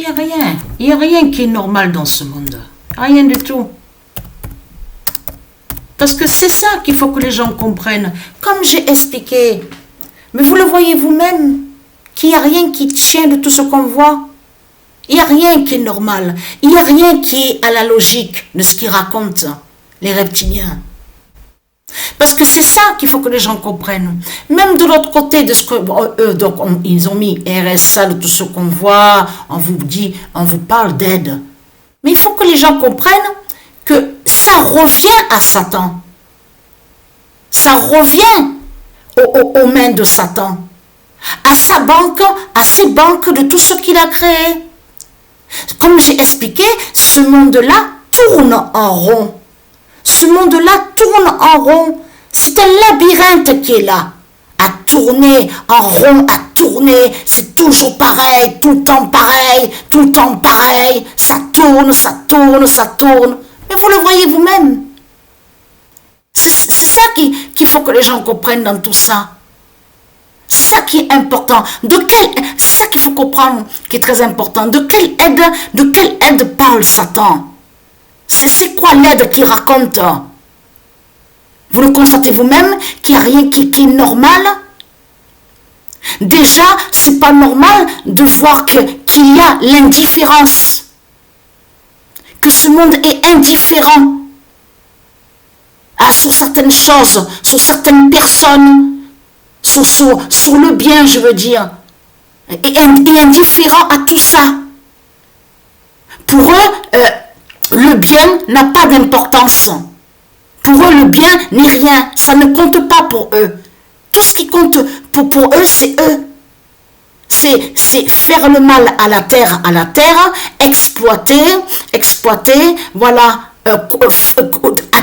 n'y a rien. Il n'y a rien qui est normal dans ce monde. Rien du tout. Parce que c'est ça qu'il faut que les gens comprennent. Comme j'ai expliqué. Mais vous le voyez vous-même, qu'il n'y a rien qui tient de tout ce qu'on voit. Il n'y a rien qui est normal. Il n'y a rien qui est à la logique de ce qu'ils racontent, les reptiliens. Parce que c'est ça qu'il faut que les gens comprennent. Même de l'autre côté de ce que ils ont mis RSA de tout ce qu'on voit, on vous dit, on vous parle d'aide. Mais il faut que les gens comprennent que ça revient à Satan. Ça revient aux mains de Satan. À sa banque, à ses banques de tout ce qu'il a créé. Comme j'ai expliqué, ce monde-là tourne en rond. Ce monde-là tourne en rond. C'est un labyrinthe qui est là. À tourner en rond, à tourner. C'est toujours pareil, tout le temps pareil, tout le temps pareil. Ça tourne, ça tourne, ça tourne. Mais vous le voyez vous-même. C'est ça qu'il faut que les gens comprennent dans tout ça. C'est ça qui est important. C'est ça qu'il faut comprendre, qui est très important. De quelle aide parle Satan? C'est quoi l'aide qu'il raconte? Vous le constatez vous-même qu'il n'y a rien qui est normal? Déjà, c'est pas normal de voir qu'il y a l'indifférence. Que ce monde est indifférent sur certaines choses, sur certaines personnes, sur le bien, je veux dire. Et indifférent à tout ça. Pour eux, le bien n'a pas d'importance. Pour eux, le bien n'est rien. Ça ne compte pas pour eux. Tout ce qui compte pour eux, c'est eux. C'est faire le mal à la terre, exploiter, voilà,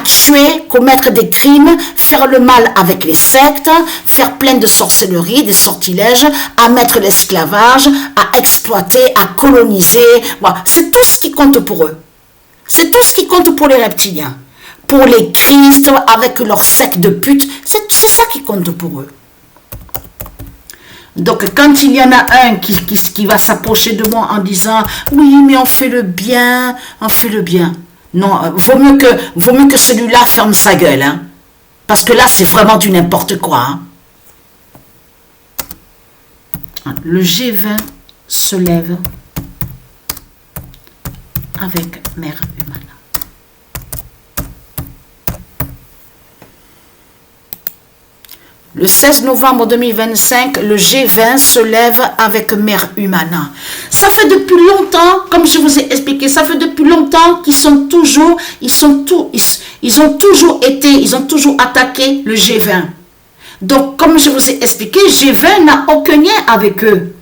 tuer, commettre des crimes, faire le mal avec les sectes, faire plein de sorcelleries, des sortilèges, à mettre l'esclavage, à exploiter, à coloniser. Voilà. C'est tout ce qui compte pour eux. C'est tout ce qui compte pour les reptiliens. Pour les Christ, avec leurs sectes de putes, c'est ça qui compte pour eux. Donc quand il y en a un qui va s'approcher de moi en disant « Oui, mais on fait le bien, on fait le bien ». Non, vaut mieux que celui-là ferme sa gueule, hein. Parce que là, c'est vraiment du n'importe quoi. Hein. Le G20 se lève avec Mère Humana. Le 16 novembre 2025, le G20 se lève avec Mère Humana. Ça fait depuis longtemps, comme je vous ai expliqué, ça fait depuis longtemps qu'ils sont toujours, ils ont toujours attaqué le G20. Donc, comme je vous ai expliqué, G20 n'a aucun lien avec eux.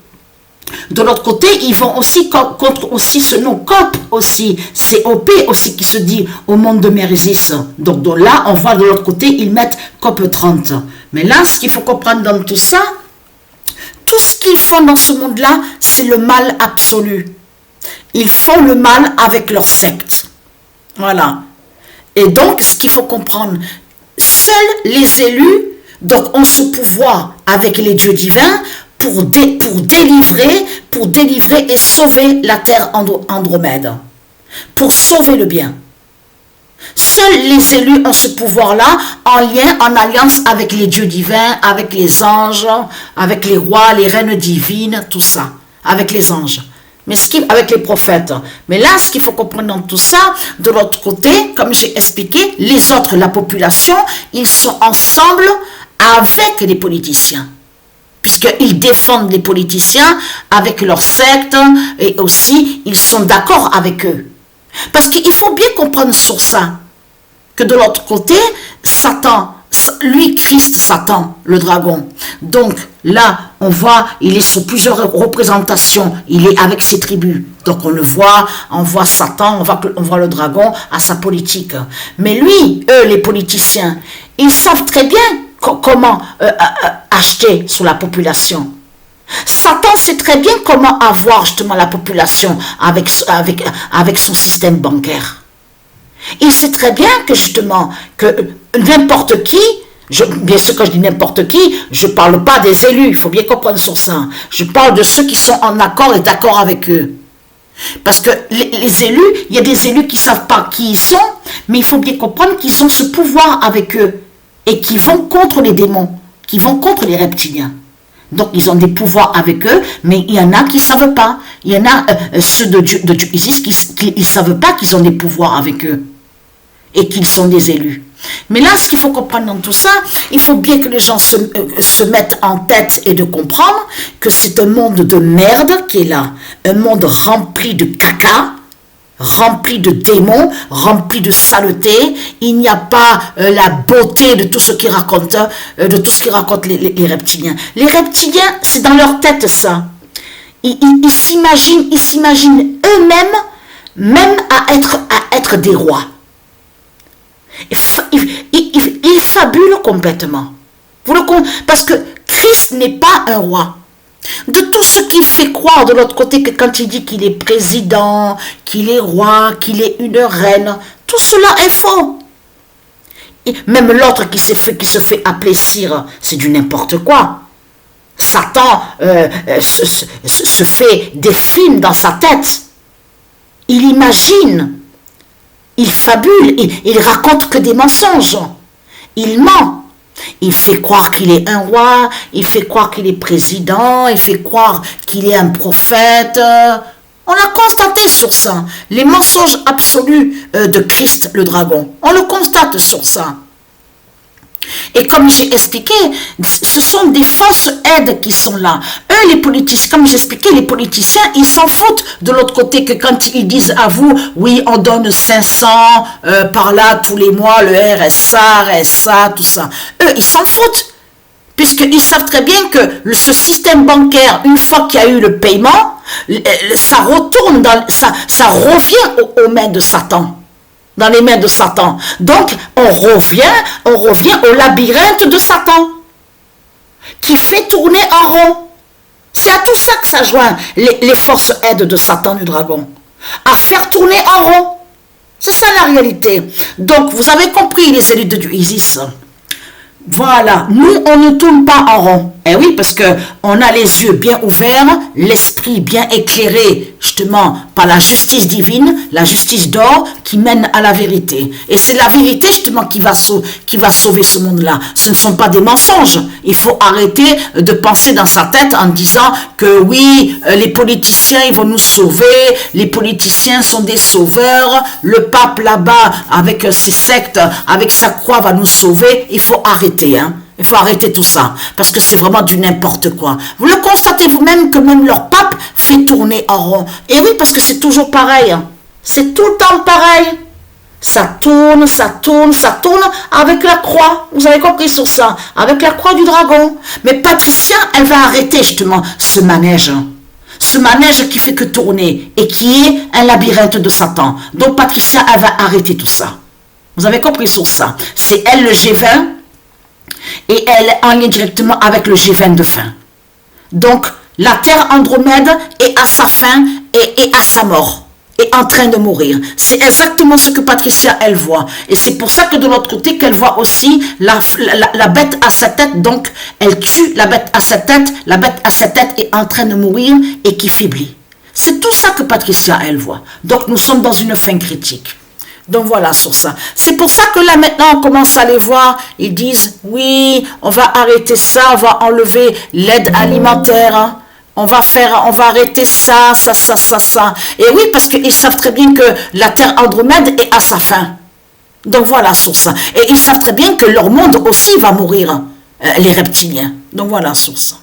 De l'autre côté, ils vont aussi contre aussi ce nom COP aussi, COP aussi qui se dit au monde de Mérésis. Donc là, on voit de l'autre côté, ils mettent COP 30. Mais là, ce qu'il faut comprendre dans tout ça, tout ce qu'ils font dans ce monde-là, c'est le mal absolu. Ils font le mal avec leur secte. Voilà. Et donc, ce qu'il faut comprendre, seuls les élus donc ont ce pouvoir avec les dieux divins pour délivrer et sauver la terre Andromède. Pour sauver le bien. Seuls les élus ont ce pouvoir-là en alliance avec les dieux divins, avec les anges, avec les rois, les reines divines, tout ça, avec les anges. Mais avec les prophètes. Mais là, ce qu'il faut comprendre dans tout ça, de l'autre côté, comme j'ai expliqué, les autres, la population, ils sont ensemble avec les politiciens. Puisqu'ils défendent les politiciens avec leur secte et aussi, ils sont d'accord avec eux. Parce qu'il faut bien comprendre sur ça, que de l'autre côté, Satan, lui, Christ, Satan, le dragon. Donc là, on voit, il est sous plusieurs représentations, il est avec ses tribus. Donc on le voit, on voit Satan, on voit le dragon à sa politique. Mais lui, eux, les politiciens, ils savent très bien comment acheter sur la population. Satan sait très bien comment avoir justement la population avec son système bancaire. Il sait très bien que justement, que n'importe qui, bien sûr quand je dis n'importe qui, je ne parle pas des élus, il faut bien comprendre sur ça. Je parle de ceux qui sont en accord et d'accord avec eux. Parce que les élus, il y a des élus qui ne savent pas qui ils sont, mais il faut bien comprendre qu'ils ont ce pouvoir avec eux et qui vont contre les démons, qui vont contre les reptiliens. Donc ils ont des pouvoirs avec eux, mais il y en a qui ne savent pas. Il y en a ceux de Isis qui ne savent pas qu'ils ont des pouvoirs avec eux et qu'ils sont des élus. Mais là, ce qu'il faut comprendre dans tout ça, il faut bien que les gens se mettent en tête et de comprendre que c'est un monde de merde qui est là. Un monde rempli de caca, rempli de démons, rempli de saleté. Il n'y a pas la beauté de tout ce qu'ils racontent, les reptiliens. Les reptiliens, c'est dans leur tête ça. Ils s'imaginent eux-mêmes, même à être des rois. Il fabule complètement. Parce que Christ n'est pas un roi. De tout ce qu'il fait croire de l'autre côté, que quand il dit qu'il est président, qu'il est roi, qu'il est une reine, tout cela est faux. Et même l'autre qui se fait appeler Sire, c'est du n'importe quoi. Satan se fait des films dans sa tête. Il imagine. Il fabule, il raconte que des mensonges. Il ment. Il fait croire qu'il est un roi, il fait croire qu'il est président, il fait croire qu'il est un prophète. On a constaté sur ça. Les mensonges absolus de Christ le dragon. On le constate sur ça. Et comme j'ai expliqué, ce sont des fausses aides qui sont là. Eux, les politiciens, comme j'expliquais, les politiciens, ils s'en foutent de l'autre côté que quand ils disent à vous, oui, on donne 500 par là tous les mois, le RSA, tout ça. Eux, ils s'en foutent. Puisqu'ils savent très bien que ce système bancaire, une fois qu'il y a eu le paiement, ça retourne, ça revient aux mains de Satan. Dans les mains de Satan. Donc, on revient au labyrinthe de Satan, qui fait tourner en rond. C'est à tout ça que ça joint les forces aides de Satan du dragon. À faire tourner en rond. C'est ça la réalité. Donc, vous avez compris les élites du Isis. Voilà, nous on ne tourne pas en rond. Eh oui, parce que on a les yeux bien ouverts, l'esprit bien éclairé, justement, par la justice divine, la justice d'or qui mène à la vérité. Et c'est la vérité, justement, qui va sauver ce monde-là. Ce ne sont pas des mensonges. Il faut arrêter de penser dans sa tête en disant que oui, les politiciens, ils vont nous sauver, les politiciens sont des sauveurs, le pape là-bas, avec ses sectes, avec sa croix, va nous sauver. Il faut arrêter, hein. Il faut arrêter tout ça, parce que c'est vraiment du n'importe quoi. Vous le constatez vous-même que même leur pape fait tourner en rond. Et oui, parce que c'est toujours pareil. Hein. C'est tout le temps pareil. Ça tourne avec la croix. Vous avez compris sur ça, avec la croix du dragon. Mais Patricia, elle va arrêter justement ce manège. Ce manège qui fait que tourner et qui est un labyrinthe de Satan. Donc Patricia, elle va arrêter tout ça. Vous avez compris sur ça. C'est elle le G20. Et elle est en lien directement avec le G20 de fin. Donc, la Terre Andromède est à sa fin et à sa mort. Est en train de mourir. C'est exactement ce que Patricia, elle voit. Et c'est pour ça que de l'autre côté, qu'elle voit aussi la bête à sa tête. Donc, elle tue la bête à sa tête. La bête à sa tête est en train de mourir et qui faiblit. C'est tout ça que Patricia, elle voit. Donc, nous sommes dans une fin critique. Donc voilà sur ça. C'est pour ça que là maintenant on commence à les voir. Ils disent oui, on va arrêter ça, on va enlever l'aide alimentaire. Hein. On va arrêter ça. Et oui, parce qu'ils savent très bien que la Terre Andromède est à sa fin. Donc voilà sur ça. Et ils savent très bien que leur monde aussi va mourir, les reptiliens. Donc voilà sur ça.